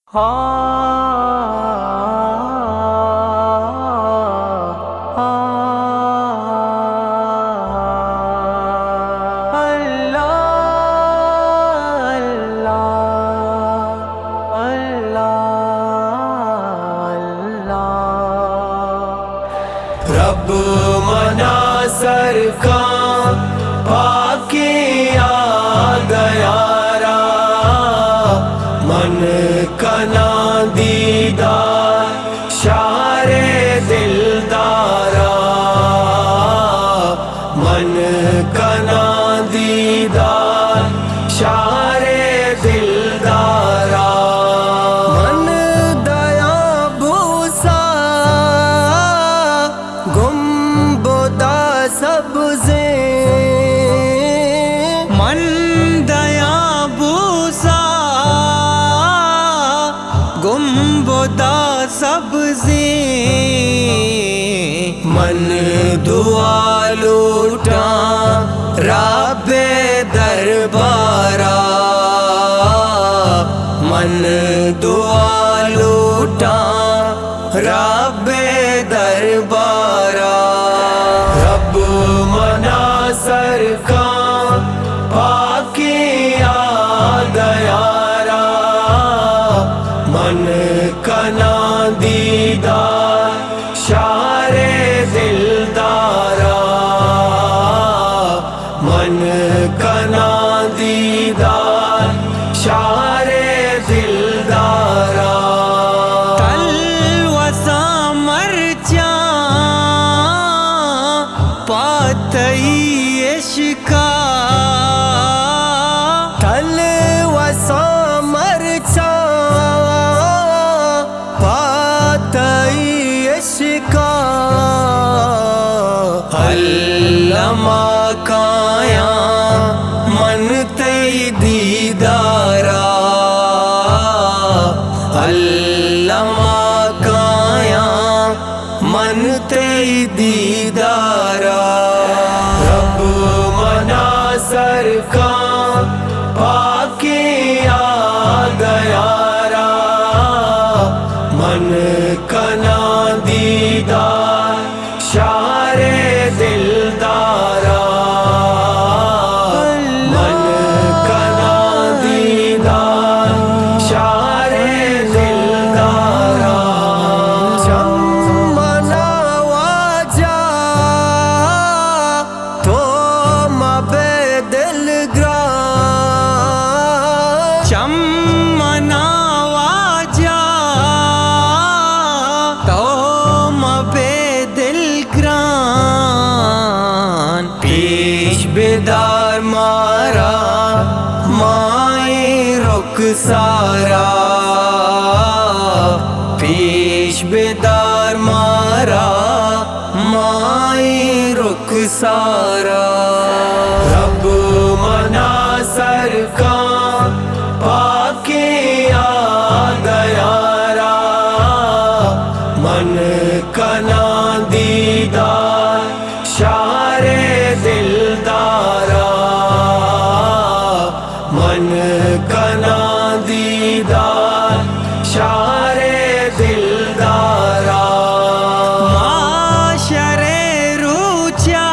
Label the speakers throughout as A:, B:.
A: رب منا سرکار پاکی آ گیا من کنا دیدار شار دلدارا من کنا دیدار شار دلدارا من دیا بوسا گنبدہ سبزے
B: من دیا بوسا گنبدہ سبزی
A: من دعا لوٹا رب دربارا من دعا لوٹا رب دربارا رب منا سرکار پاکی آ گیا من کنا دیدار شار دلدارا من کنا دیدار شار دلدارا
B: تلوسا مرچا پاتئی عشقا
A: تلوسا مرچا پاتئی عشقا علامہ کایا من تی دیدارا علامہ کایا من تی دیدارا رب منا سرکار پاکی آ گیا من کنا دیدار شار دلدارا من کنا دیدار شار دلدارا چمنا واجا تو مبے دل گران
B: چمنا واجا تو مبے دل گران
A: پیش بیدار مارا مائی رخ سارا پیش بیدار مارا مائی رخ سارا رب منا سرکار پاکی آ گیا من کنا دیدار شار دلدارا من کنا دیدار شار دلدارا
B: معاشر روچا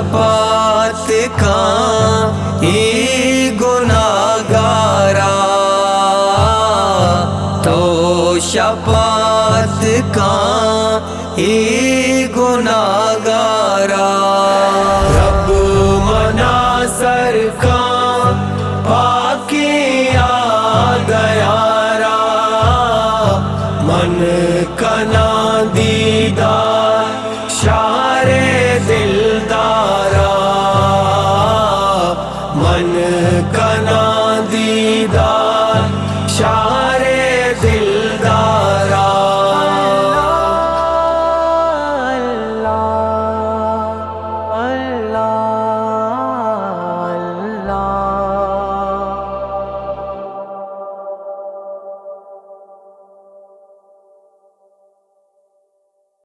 A: شفاعت کا ای گناہگارا تو شفاعت کا ای گناہگارا رب منا سر کا پاکی یاد یارا من کنا دیدار شار دلدارا من